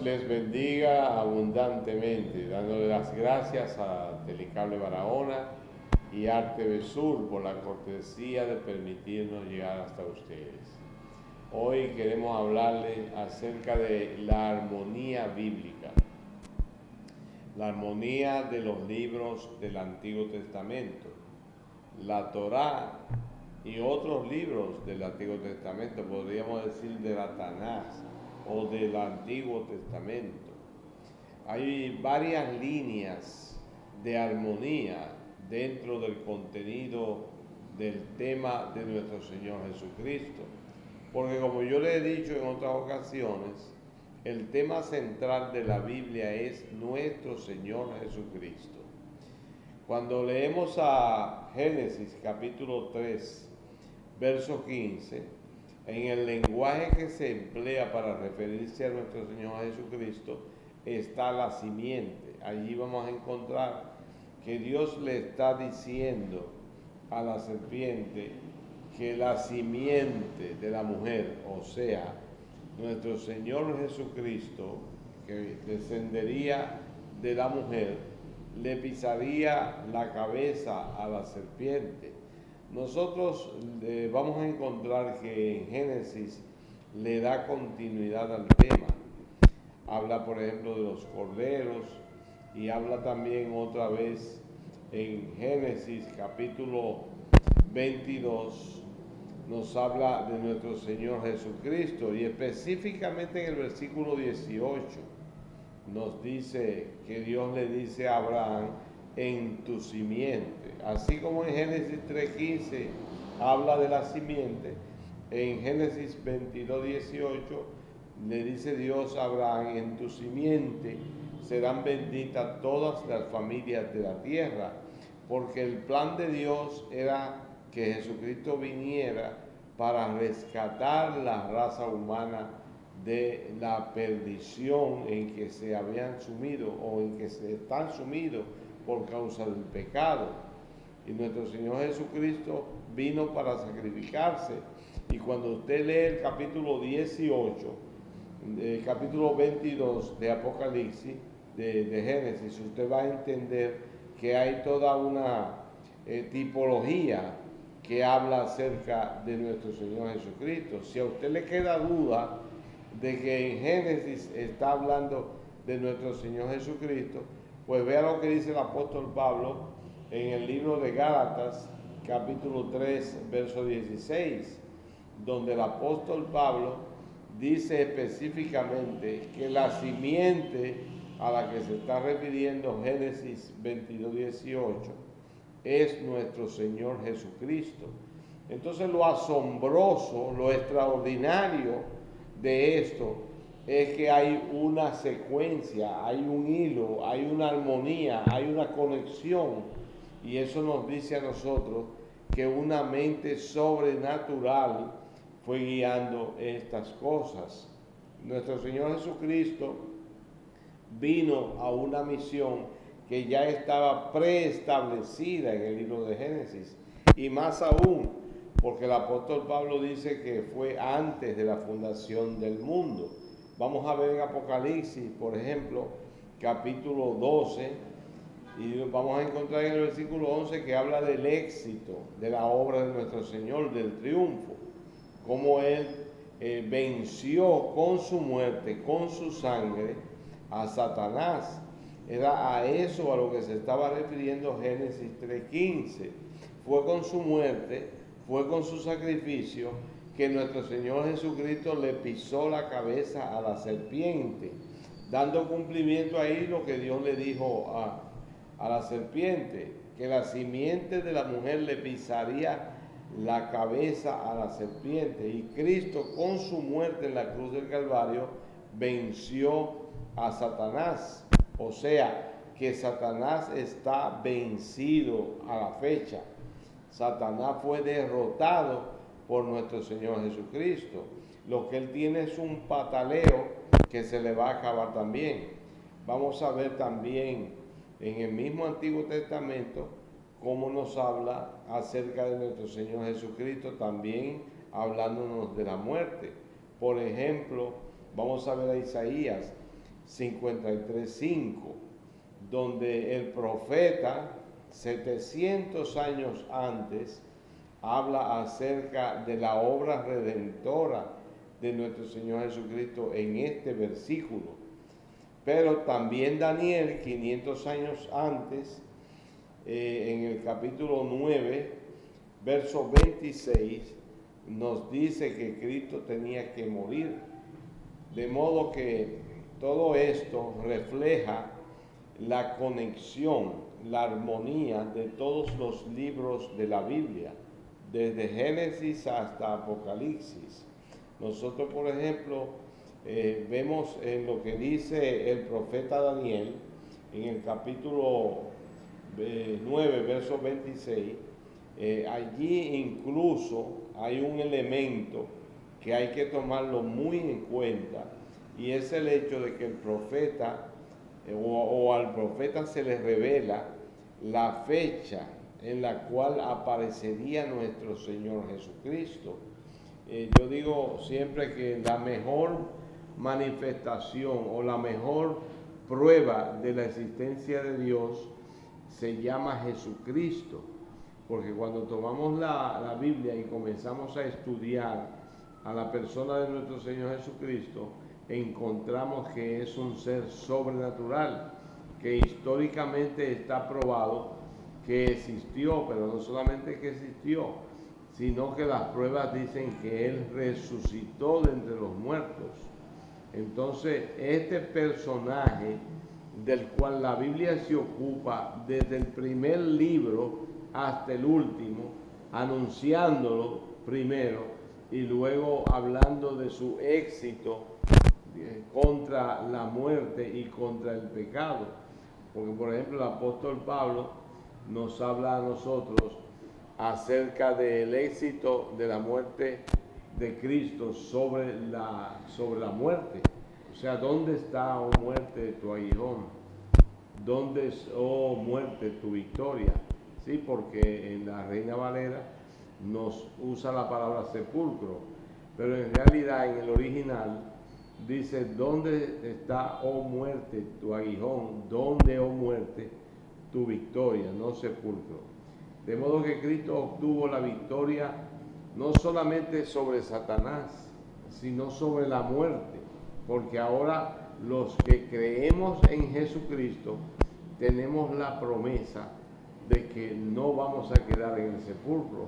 les bendiga abundantemente, dándole las gracias a Telecable Barahona y Arte Sur por la cortesía de permitirnos llegar hasta ustedes. Hoy queremos hablarles acerca de la armonía bíblica, la armonía de los libros del Antiguo Testamento, la Torá y otros libros del Antiguo Testamento, podríamos decir de la Tanás o del Antiguo Testamento. Hay varias líneas de armonía dentro del contenido del tema de nuestro Señor Jesucristo, porque como yo le he dicho en otras ocasiones, el tema central de la Biblia es nuestro Señor Jesucristo. Cuando leemos a Génesis capítulo 3, verso 15, en el lenguaje que se emplea para referirse a nuestro Señor Jesucristo está la simiente. Allí vamos a encontrar que Dios le está diciendo a la serpiente que la simiente de la mujer, o sea, nuestro Señor Jesucristo, que descendería de la mujer, le pisaría la cabeza a la serpiente. Nosotros vamos a encontrar que en Génesis le da continuidad al tema. Habla, por ejemplo, de los corderos y habla también otra vez en Génesis capítulo 22. Nos habla de nuestro Señor Jesucristo y específicamente en el versículo 18 nos dice que Dios le dice a Abraham, en tu simiente. Así como en Génesis 3:15 habla de la simiente, en Génesis 22:18 le dice Dios a Abraham, en tu simiente serán benditas todas las familias de la tierra, porque el plan de Dios era que Jesucristo viniera para rescatar la raza humana de la perdición en que se habían sumido o en que se están sumidos por causa del pecado. Y nuestro Señor Jesucristo vino para sacrificarse. Y cuando usted lee el capítulo 18, el capítulo 22 de Apocalipsis, de Génesis, usted va a entender que hay toda una tipología que habla acerca de nuestro Señor Jesucristo. Si a usted le queda duda de que en Génesis está hablando de nuestro Señor Jesucristo, pues vea lo que dice el apóstol Pablo en el libro de Gálatas, capítulo 3, verso 16, donde el apóstol Pablo dice específicamente que la simiente a la que se está refiriendo Génesis 22, 18, es nuestro Señor Jesucristo. Entonces lo asombroso, lo extraordinario de esto es que hay una secuencia, hay un hilo, hay una armonía, hay una conexión, y eso nos dice a nosotros que una mente sobrenatural fue guiando estas cosas. Nuestro Señor Jesucristo vino a una misión que ya estaba preestablecida en el libro de Génesis, y más aún porque el apóstol Pablo dice que fue antes de la fundación del mundo. Vamos a ver en Apocalipsis, por ejemplo, capítulo 12, y vamos a encontrar en el versículo 11 que habla del éxito de la obra de nuestro Señor, del triunfo, cómo Él venció con su muerte, con su sangre, a Satanás. Era a eso a lo que se estaba refiriendo Génesis 3:15. Fue con su muerte, fue con su sacrificio que nuestro Señor Jesucristo le pisó la cabeza a la serpiente, dando cumplimiento ahí lo que Dios le dijo a la serpiente, que la simiente de la mujer le pisaría la cabeza a la serpiente. Y Cristo con su muerte en la cruz del Calvario venció a Satanás. O sea, que Satanás está vencido a la fecha. Satanás fue derrotado por nuestro Señor Jesucristo. Lo que él tiene es un pataleo que se le va a acabar también. Vamos a ver también en el mismo Antiguo Testamento cómo nos habla acerca de nuestro Señor Jesucristo, también hablándonos de la muerte. Por ejemplo, vamos a ver a Isaías 53:5, donde el profeta, 700 años antes, habla acerca de la obra redentora de nuestro Señor Jesucristo en este versículo. Pero también Daniel, 500 años antes, en el capítulo 9, verso 26, nos dice que Cristo tenía que morir. De modo que todo esto refleja la conexión, la armonía de todos los libros de la Biblia, desde Génesis hasta Apocalipsis. Nosotros, por ejemplo, vemos en lo que dice el profeta Daniel, en el capítulo 9, verso 26, allí incluso hay un elemento que hay que tomarlo muy en cuenta, y es el hecho de que el profeta o al profeta se le revela la fecha en la cual aparecería nuestro Señor Jesucristo. Yo digo siempre que la mejor manifestación o la mejor prueba de la existencia de Dios se llama Jesucristo, porque cuando tomamos la Biblia y comenzamos a estudiar a la persona de nuestro Señor Jesucristo, encontramos que es un ser sobrenatural, que históricamente está probado que existió, pero no solamente que existió, sino que las pruebas dicen que Él resucitó de entre los muertos. Entonces, este personaje del cual la Biblia se ocupa desde el primer libro hasta el último, anunciándolo primero y luego hablando de su éxito contra la muerte y contra el pecado. Porque, por ejemplo, el apóstol Pablo nos habla a nosotros acerca del éxito de la muerte de Cristo sobre la muerte. O sea, ¿dónde está, oh muerte, tu aguijón? ¿Dónde es, oh muerte, tu victoria? Sí, porque en la Reina Valera nos usa la palabra sepulcro, pero en realidad en el original dice, ¿dónde está, oh muerte, tu aguijón? ¿Dónde, oh muerte, tu victoria? No sepulcro. De modo que Cristo obtuvo la victoria no solamente sobre Satanás, sino sobre la muerte, porque ahora los que creemos en Jesucristo tenemos la promesa de que no vamos a quedar en el sepulcro,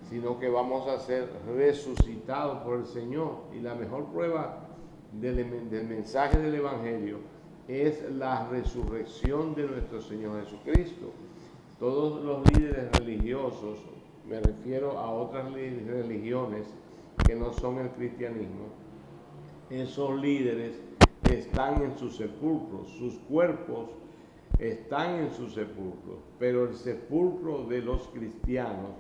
sino que vamos a ser resucitados por el Señor. Y la mejor prueba del mensaje del Evangelio es la resurrección de nuestro Señor Jesucristo. Todos los líderes religiosos, me refiero a otras religiones que no son el cristianismo, esos líderes están en sus sepulcros, sus cuerpos están en sus sepulcros, pero el sepulcro de los cristianos,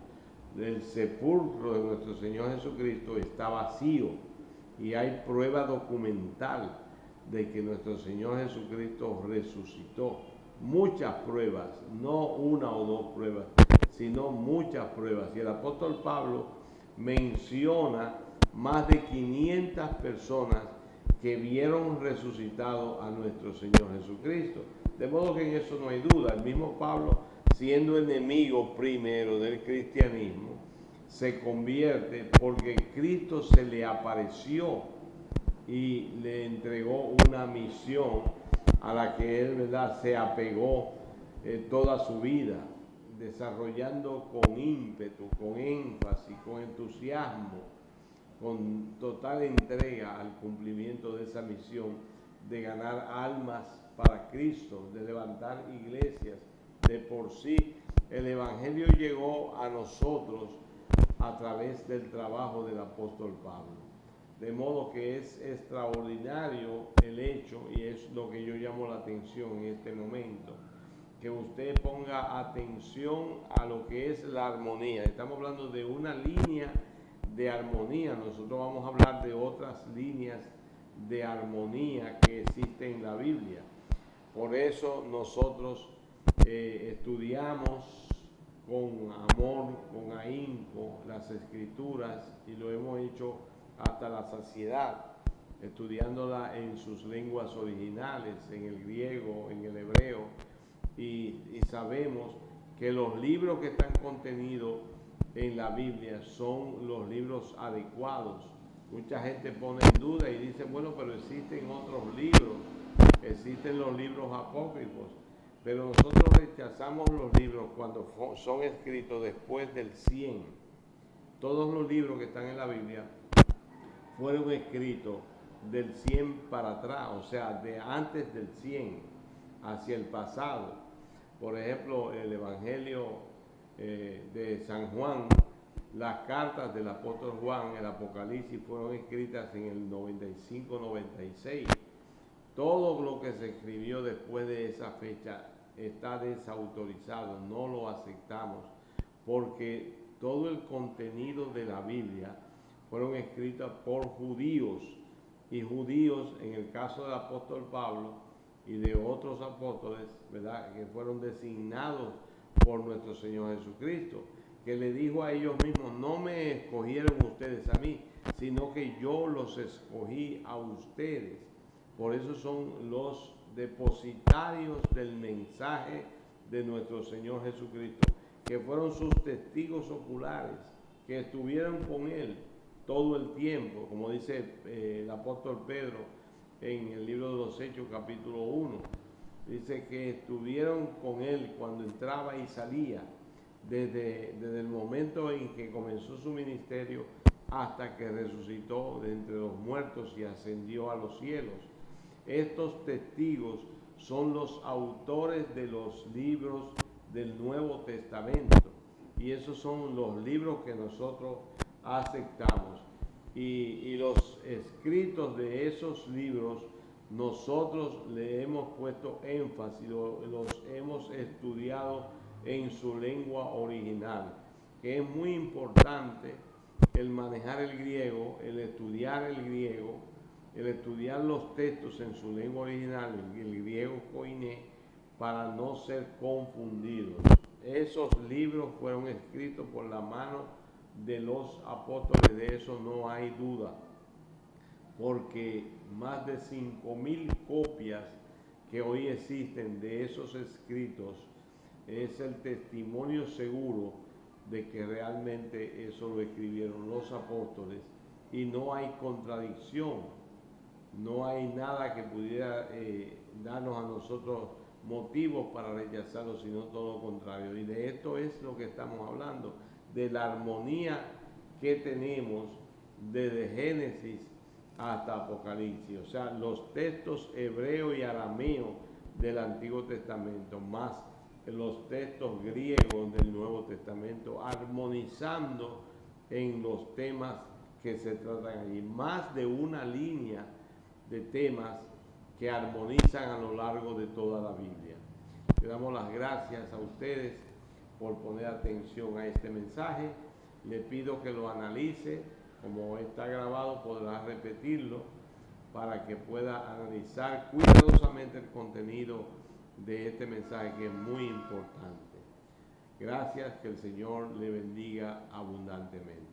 el sepulcro de nuestro Señor Jesucristo está vacío, y hay prueba documental de que nuestro Señor Jesucristo resucitó. Muchas pruebas, no una o dos pruebas, sino muchas pruebas. Y el apóstol Pablo menciona más de 500 personas que vieron resucitado a nuestro Señor Jesucristo. De modo que en eso no hay duda. El mismo Pablo, siendo enemigo primero del cristianismo, se convierte porque Cristo se le apareció y le entregó una misión a la que él, ¿verdad?, se apegó toda su vida, desarrollando con ímpetu, con énfasis, con entusiasmo, con total entrega al cumplimiento de esa misión de ganar almas para Cristo, de levantar iglesias. De por sí, el Evangelio llegó a nosotros a través del trabajo del apóstol Pablo. De modo que es extraordinario el hecho, y es lo que yo llamo la atención en este momento, que usted ponga atención a lo que es la armonía. Estamos hablando de una línea de armonía. Nosotros vamos a hablar de otras líneas de armonía que existen en la Biblia. Por eso nosotros estudiamos con amor, con ahínco las Escrituras, y lo hemos hecho hasta la saciedad. estudiándola en sus lenguas originales, en el griego, en el hebreo, y sabemos que los libros que están contenidos en la Biblia son los libros adecuados. Mucha gente pone en duda y dice, bueno, pero existen otros libros, existen los libros apócrifos, pero nosotros rechazamos los libros cuando son escritos después del 100. Todos los libros que están en la Biblia fueron escritos del 100 para atrás, o sea, de antes del 100 hacia el pasado. Por ejemplo, el Evangelio de San Juan, las cartas del apóstol Juan, el Apocalipsis, fueron escritas en el 95-96. Todo lo que se escribió después de esa fecha está desautorizado, no lo aceptamos, porque todo el contenido de la Biblia fueron escritas por judíos, y judíos, en el caso del apóstol Pablo y de otros apóstoles, ¿verdad?, que fueron designados por nuestro Señor Jesucristo, que le dijo a ellos mismos, no me escogieron ustedes a mí, sino que yo los escogí a ustedes. Por eso son los depositarios del mensaje de nuestro Señor Jesucristo, que fueron sus testigos oculares, que estuvieron con Él todo el tiempo, como dice el apóstol Pedro en el libro de los Hechos, capítulo 1. Dice que estuvieron con Él cuando entraba y salía, desde el momento en que comenzó su ministerio hasta que resucitó de entre los muertos y ascendió a los cielos. Estos testigos son los autores de los libros del Nuevo Testamento, y esos son los libros que nosotros aceptamos, y los escritos de esos libros nosotros le hemos puesto énfasis, los hemos estudiado en su lengua original, que es muy importante el manejar el griego, el estudiar el griego, el estudiar los textos en su lengua original, el griego koiné, para no ser confundidos. Esos libros fueron escritos por la mano de los apóstoles, de eso no hay duda, porque más de 5,000 copias que hoy existen de esos escritos es el testimonio seguro de que realmente eso lo escribieron los apóstoles, y no hay contradicción, no hay nada que pudiera darnos a nosotros motivos para rechazarlo, sino todo lo contrario. Y de esto es lo que estamos hablando, de la armonía que tenemos desde Génesis hasta Apocalipsis, o sea, los textos hebreo y arameo del Antiguo Testamento, más los textos griegos del Nuevo Testamento, armonizando en los temas que se tratan allí, más de una línea de temas que armonizan a lo largo de toda la Biblia. Le damos las gracias a ustedes por poner atención a este mensaje. Le pido que lo analice, como está grabado podrá repetirlo, para que pueda analizar cuidadosamente el contenido de este mensaje, que es muy importante. Gracias, que el Señor le bendiga abundantemente.